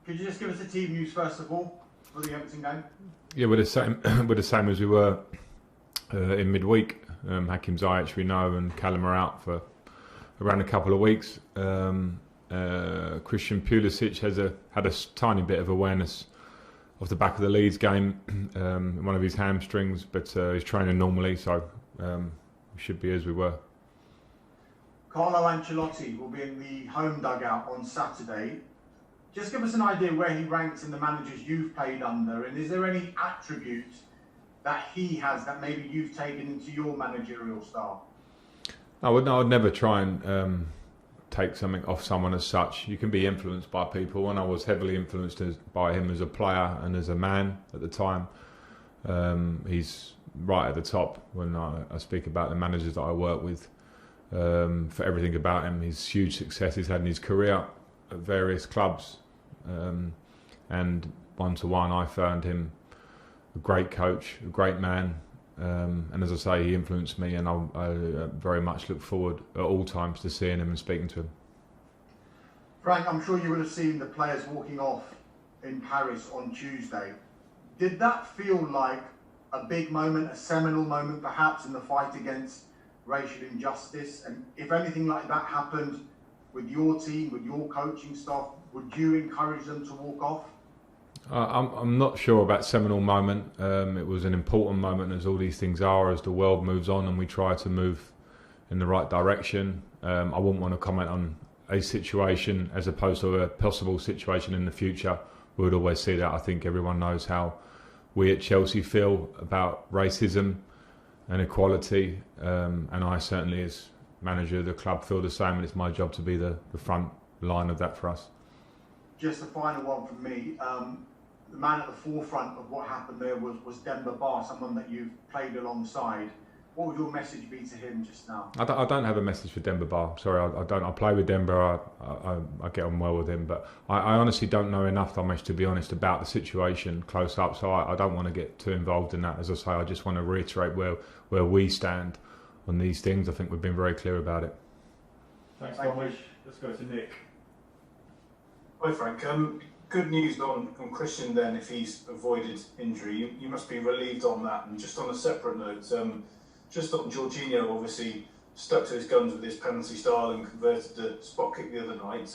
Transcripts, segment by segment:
Could you just give us the team news first of all for the Everton game? Yeah, we're the same. We're the same as we were in midweek. Hakim Ziyech we know, and Callum are out for around a couple of weeks. Christian Pulisic had a tiny bit of awareness off the back of the Leeds game, one of his hamstrings, but he's training normally, so we should be as we were. Carlo Ancelotti will be in the home dugout on Saturday. Just give us an idea where he ranks in the managers you've played under, and is there any attribute that he has that maybe you've taken into your managerial style? I would never try and take something off someone as such. You can be influenced by people, and I was heavily influenced by him as a player and as a man at the time. He's right at the top when I speak about the managers that I work with. For everything about him, his huge success he's had in his career at various clubs, and one-to-one I found him a great coach, a great man, and as I say, he influenced me, and I very much look forward at all times to seeing him and speaking to him. Frank, I'm sure you would have seen the players walking off in Paris on Tuesday. Did that feel like a big moment, a seminal moment perhaps in the fight against racial injustice? And if anything like that happened with your team, with your coaching staff, would you encourage them to walk off? I'm not sure about seminal moment. It was an important moment, as all these things are, as the world moves on and we try to move in the right direction. I wouldn't want to comment on a situation as opposed to a possible situation in the future. We would always see that. I think everyone knows how we at Chelsea feel about racism and equality, and I certainly, as manager of the club, feel the same, and it's my job to be the front line of that for us. Just a final one from me. The man at the forefront of what happened there was Dembele, someone that you've played alongside. What would your message be to him just now? I don't have a message for Dembele. Sorry, I don't. I play with Dembele. I get on well with him, but I honestly don't know enough, Thomas, to be honest, about the situation close up. So I don't want to get too involved in that. As I say, I just want to reiterate where we stand on these things. I think we've been very clear about it. Thanks, Thomas. Let's go to Nick. Hi, Frank. Good news on Christian then, if he's avoided injury. You must be relieved on that. And just on a separate note, just on Jorginho, obviously stuck to his guns with his penalty style and converted the spot kick the other night.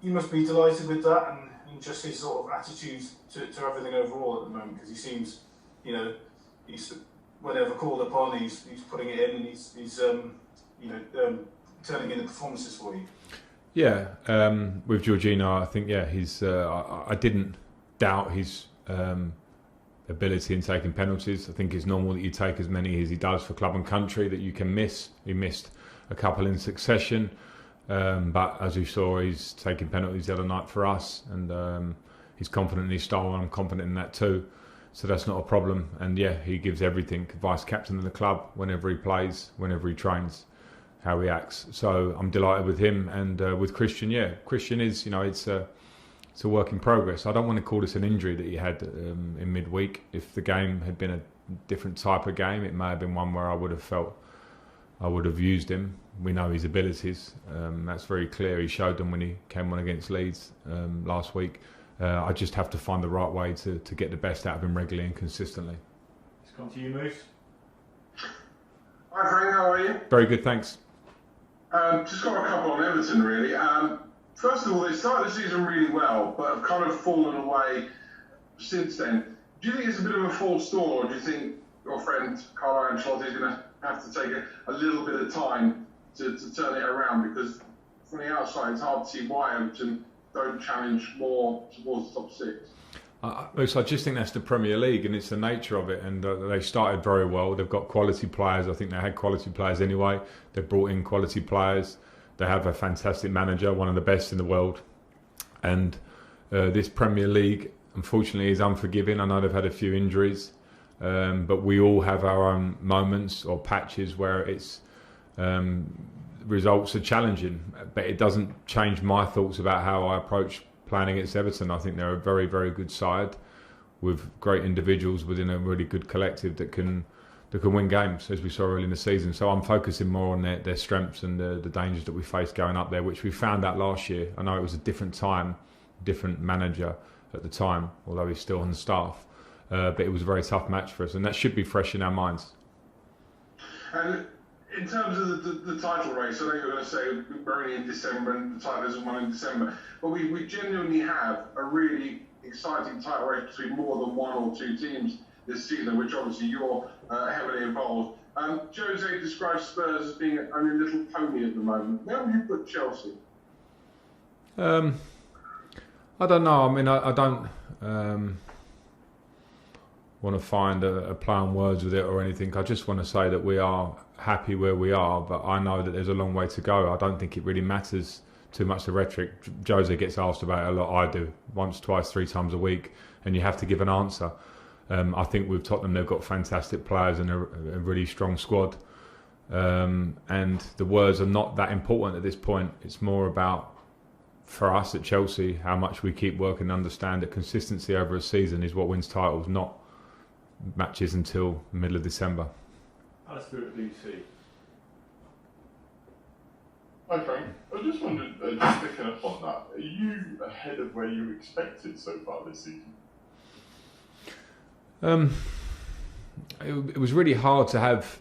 You must be delighted with that and just his sort of attitude to everything overall at the moment, because he seems, he's whenever called upon, he's putting it in, and he's turning in the performances for you. Yeah, with Jorginho, I think he's. I didn't doubt his ability in taking penalties. I think it's normal that you take as many as he does for club and country that you can miss. He missed a couple in succession, but as you saw, he's taking penalties the other night for us, and he's confident in his style, and I'm confident in that too. So that's not a problem. And he gives everything. Vice captain of the club whenever he plays, whenever he trains, how he acts. So I'm delighted with him, and with Christian. Christian is, it's a work in progress. I don't want to call this an injury that he had in midweek. If the game had been a different type of game, it may have been one where I would have felt I would have used him. We know his abilities. That's very clear. He showed them when he came on against Leeds last week. I just have to find the right way to get the best out of him regularly and consistently. Let's come to you, Moose. Hi Frank, how are you? Very good, thanks. Just got a couple on Everton really. First of all, they started the season really well, but have kind of fallen away since then. Do you think it's a bit of a false dawn, or do you think your friend Carlo Ancelotti is going to have to take a little bit of time to turn it around? Because from the outside, it's hard to see why Everton don't challenge more towards the top six. So I just think that's the Premier League, and it's the nature of it. And they started very well. They've got quality players. I think they had quality players anyway. They've brought in quality players. They have a fantastic manager, one of the best in the world. And this Premier League, unfortunately, is unforgiving. I know they've had a few injuries, but we all have our own moments or patches where it's results are challenging. But it doesn't change my thoughts about how I approach playing against Everton. I think they're a very, very good side with great individuals within a really good collective that can win games, as we saw early in the season. So I'm focusing more on their strengths and the dangers that we faced going up there, which we found out last year. I know it was a different time, different manager at the time, although he's still on the staff. But it was a very tough match for us, and that should be fresh in our minds. And in terms of the title race, I know you're going to say we're only in December and the title isn't won in December, but we genuinely have a really exciting title race between more than one or two teams this season, which obviously you're heavily involved. Jose describes Spurs as being only a little pony at the moment. Where would you put Chelsea? I don't know. I mean, I don't want to find a play on words with it or anything. I just want to say that we are happy where we are, but I know that there's a long way to go. I don't think it really matters too much, the rhetoric. Jose gets asked about it a lot. I do, once, twice, 3 times a week, and you have to give an answer. I think with Tottenham, they've got fantastic players and a really strong squad. And the words are not that important at this point. It's more about, for us at Chelsea, how much we keep working and understand that consistency over a season is what wins titles, not matches until the middle of December. Alistair at BC. Hi Frank, I just wondered, just picking up on that, are you ahead of where you expected so far this season? It was really hard to have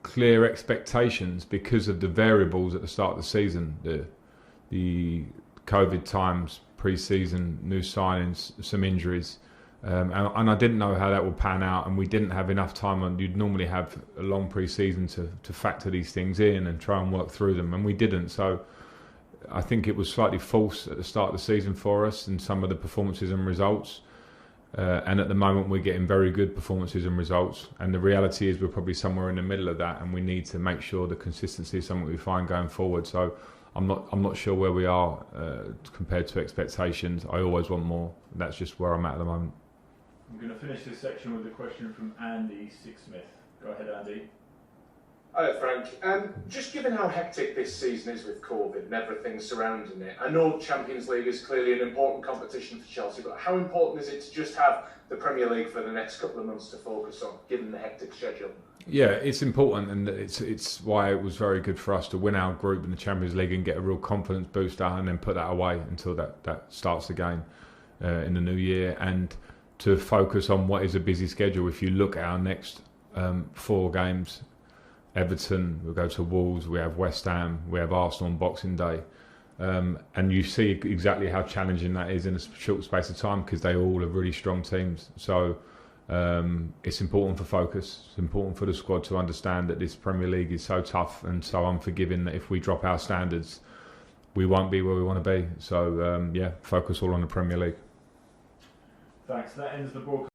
clear expectations because of the variables at the start of the season. The COVID times, pre-season, new signings, some injuries. And I didn't know how that would pan out, and we didn't have enough time. You'd normally have a long pre-season to factor these things in and try and work through them, and we didn't. So I think it was slightly false at the start of the season for us in some of the performances and results. And at the moment we're getting very good performances and results, and the reality is we're probably somewhere in the middle of that, and we need to make sure the consistency is something we find going forward. So I'm not sure where we are compared to expectations. I always want more. That's just where I'm at the moment. I'm going to finish this section with a question from Andy Sixsmith. Go ahead, Andy. Hi Frank, just given how hectic this season is with COVID and everything surrounding it, I know Champions League is clearly an important competition for Chelsea, but how important is it to just have the Premier League for the next couple of months to focus on, given the hectic schedule? Yeah, it's important, and it's why it was very good for us to win our group in the Champions League and get a real confidence booster, and then put that away until that starts again in the new year, and to focus on what is a busy schedule. If you look at our next 4 games, Everton, we'll go to Wolves, we have West Ham, we have Arsenal on Boxing Day, and you see exactly how challenging that is in a short space of time, because they all are really strong teams. So it's important for focus. It's important for the squad to understand that this Premier League is so tough and so unforgiving that if we drop our standards, we won't be where we want to be. So focus all on the Premier League. Thanks. That ends the broadcast.